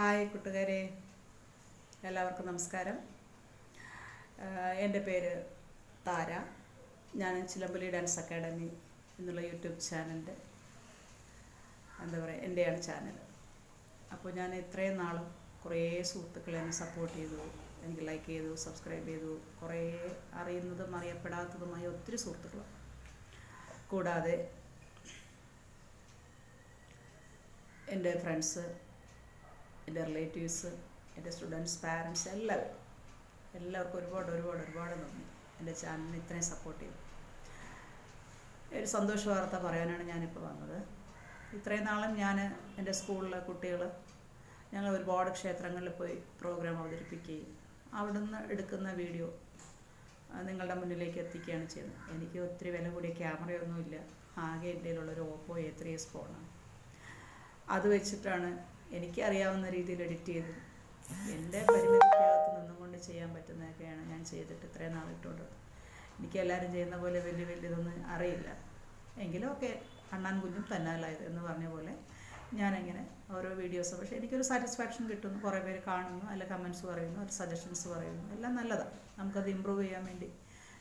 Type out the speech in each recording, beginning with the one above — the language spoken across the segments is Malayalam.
ഹായ് കൂട്ടുകാരെ, എല്ലാവർക്കും നമസ്കാരം. എൻ്റെ പേര് താര. ഞാൻ ചിലമ്പൊലി ഡാൻസ് അക്കാഡമി എന്നുള്ള യൂട്യൂബ് ചാനലിൻ്റെ എൻ്റെയാണ് ചാനൽ. അപ്പോൾ ഞാൻ ഇത്രയും നാളും കുറേ സുഹൃത്തുക്കളെ എന്നെ സപ്പോർട്ട് ചെയ്തു, എനിക്ക് ലൈക്ക് ചെയ്തു, സബ്സ്ക്രൈബ് ചെയ്തു. കുറേ അറിയുന്നതും അറിയപ്പെടാത്തതുമായ ഒത്തിരി സുഹൃത്തുക്കൾ, കൂടാതെ എൻ്റെ ഫ്രണ്ട്സ്, എൻ്റെ റിലേറ്റീവ്സ്, എൻ്റെ സ്റ്റുഡൻസ്, പാരൻസ്, എല്ലാവർക്കും ഒരുപാട് നന്ദി. എൻ്റെ ചാനലിന് ഇത്രയും സപ്പോർട്ട് ചെയ്തു. ഒരു സന്തോഷ വാർത്ത പറയാനാണ് ഞാനിപ്പോൾ വന്നത്. ഇത്രയും നാളും ഞാൻ എൻ്റെ സ്കൂളിലെ കുട്ടികൾ, ഞങ്ങൾ ഒരുപാട് ക്ഷേത്രങ്ങളിൽ പോയി പ്രോഗ്രാം അവതരിപ്പിക്കുകയും അവിടുന്ന് എടുക്കുന്ന വീഡിയോ നിങ്ങളുടെ മുന്നിലേക്ക് എത്തിക്കുകയാണ് ചെയ്യുന്നത്. എനിക്ക് ഒത്തിരി വില കൂടിയ ക്യാമറയൊന്നുമില്ല, ആകെ എൻ്റെ കയ്യിലുള്ളൊരു ഓപ്പോ A3s ഫോണാണ്. അത് വെച്ചിട്ടാണ് എനിക്കറിയാവുന്ന രീതിയിൽ എഡിറ്റ് ചെയ്ത് എൻ്റെ പരിമിതിക്കകത്ത് നിന്നുകൊണ്ട് ചെയ്യാൻ പറ്റുന്നതൊക്കെയാണ് ഞാൻ ചെയ്തിട്ട് ഇത്രയും നാളിട്ടുണ്ട്. എനിക്ക് എല്ലാവരും ചെയ്യുന്ന പോലെ വലിയതൊന്നും അറിയില്ല, എങ്കിലും ഒക്കെ അണ്ണാൻ കുഞ്ഞും തന്നാലായത് എന്ന് പറഞ്ഞ പോലെ ഞാനിങ്ങനെ ഓരോ വീഡിയോസ്, പക്ഷേ എനിക്കൊരു സാറ്റിസ്ഫാക്ഷൻ കിട്ടുന്നു. കുറേ പേര് കാണുന്നു, അല്ല കമൻറ്റ്സ് പറയുന്നു, ഒരു സജഷൻസ് പറയുന്നു, എല്ലാം നല്ലതാണ്. നമുക്കത് ഇമ്പ്രൂവ് ചെയ്യാൻ വേണ്ടി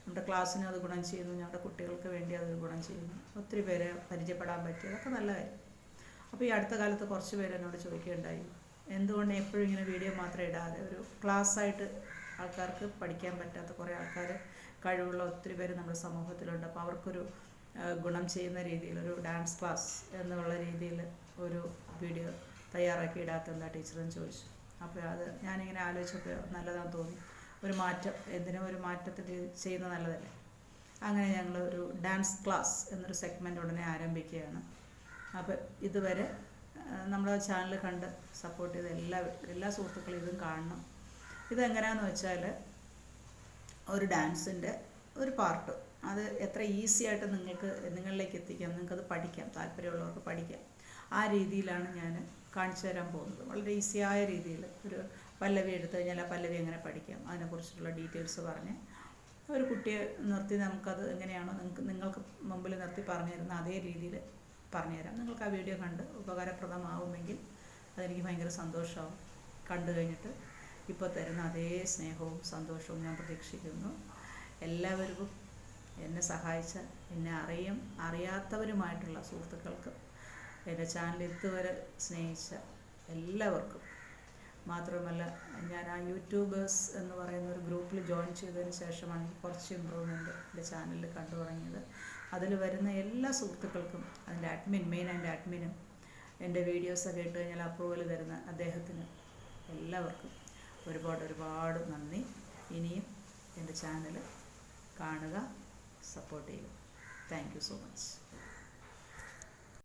നമ്മുടെ ക്ലാസ്സിന് അത് ഗുണം ചെയ്യുന്നു, ഞങ്ങളുടെ കുട്ടികൾക്ക് വേണ്ടി അതൊരു ഗുണം ചെയ്യുന്നു. ഒത്തിരി പേരെ പരിചയപ്പെടാൻ പറ്റിയതൊക്കെ നല്ല കാര്യം. അപ്പോൾ ഈ അടുത്ത കാലത്ത് കുറച്ച് പേര് എന്നോട് ചോദിക്കുകയുണ്ടായി, എന്തുകൊണ്ട് എപ്പോഴും ഇങ്ങനെ വീഡിയോ മാത്രം ഇടാതെ ഒരു ക്ലാസ്സായിട്ട് ആൾക്കാർക്ക് പഠിക്കാൻ പറ്റാത്ത കുറേ ആൾക്കാർ, കഴിവുള്ള ഒത്തിരി പേര് നമ്മുടെ സമൂഹത്തിലുണ്ട്. അപ്പോൾ അവർക്കൊരു ഗുണം ചെയ്യുന്ന രീതിയിൽ ഒരു ഡാൻസ് ക്ലാസ് എന്നുള്ള രീതിയിൽ ഒരു വീഡിയോ തയ്യാറാക്കി ഇടാത്ത എന്താ ടീച്ചറെന്ന് ചോദിച്ചു. അപ്പോൾ അത് ഞാനിങ്ങനെ ആലോചിച്ചപ്പോൾ നല്ലതാണെന്ന് തോന്നി. ഒരു മാറ്റം, എന്തിനും ഒരു മാറ്റത്തിൽ ചെയ്യുന്നത് നല്ലതല്ലേ. അങ്ങനെ ഞങ്ങൾ ഒരു ഡാൻസ് ക്ലാസ് എന്നൊരു സെഗ്മെൻറ്റ് ഉടനെ ആരംഭിക്കുകയാണ്. അപ്പോൾ ഇതുവരെ നമ്മുടെ ചാനൽ കണ്ട് സപ്പോർട്ട് ചെയ്ത എല്ലാ സുഹൃത്തുക്കളും ഇതും കാണണം. ഇതെങ്ങനെയാണെന്ന് വെച്ചാൽ, ഒരു ഡാൻസിൻ്റെ ഒരു പാർട്ട്, അത് എത്ര ഈസി ആയിട്ട് നിങ്ങളിലേക്ക് എത്തിക്കാം, നിങ്ങൾക്കത് പഠിക്കാം, താല്പര്യമുള്ളവർക്ക് പഠിക്കാം. ആ രീതിയിലാണ് ഞാൻ കാണിച്ചു തരാൻ പോകുന്നത്. വളരെ ഈസിയായ രീതിയിൽ ഒരു പല്ലവി എടുത്തു കഴിഞ്ഞാൽ ആ പല്ലവി എങ്ങനെ പഠിക്കാം, അതിനെക്കുറിച്ചുള്ള ഡീറ്റെയിൽസ് പറഞ്ഞ് ഒരു കുട്ടിയെ നിർത്തി നമുക്കത് എങ്ങനെയാണോ നിങ്ങൾക്ക് മുമ്പിൽ നിർത്തി പറഞ്ഞു തരുന്ന അതേ രീതിയിൽ പറഞ്ഞുതരാം. നിങ്ങൾക്ക് ആ വീഡിയോ കണ്ട് ഉപകാരപ്രദമാവുമെങ്കിൽ അതെനിക്ക് ഭയങ്കര സന്തോഷമാവും. കണ്ടു കഴിഞ്ഞിട്ട് ഇപ്പോൾ തരുന്ന അതേ സ്നേഹവും സന്തോഷവും ഞാൻ പ്രതീക്ഷിക്കുന്നു. എല്ലാവർക്കും എന്നെ സഹായിച്ച, എന്നെ അറിയാത്തവരുമായിട്ടുള്ള സുഹൃത്തുക്കൾക്ക്, എൻ്റെ ചാനൽ ഇതുവരെ സ്നേഹിച്ച എല്ലാവർക്കും, മാത്രമല്ല ഞാൻ ആ യൂട്യൂബേഴ്സ് എന്ന് പറയുന്ന ഒരു ഗ്രൂപ്പിൽ ജോയിൻ ചെയ്തതിന് ശേഷമാണ് കുറച്ച് ഇമ്പ്രൂവ്മെൻറ്റ് എൻ്റെ ചാനലിൽ കണ്ടു തുടങ്ങിയത്. അതിൽ വരുന്ന എല്ലാ സുഹൃത്തുക്കൾക്കും, അതിൻ്റെ മെയിൻ അഡ്മിനും, എൻ്റെ വീഡിയോസൊക്കെ ഇട്ട് കഴിഞ്ഞാൽ അപ്രൂവൽ തരുന്ന അദ്ദേഹത്തിന് എല്ലാവർക്കും ഒരുപാട് നന്ദി. ഇനിയും എൻ്റെ ചാനൽ കാണുക, സപ്പോർട്ട് ചെയ്യുക. Thank you so much.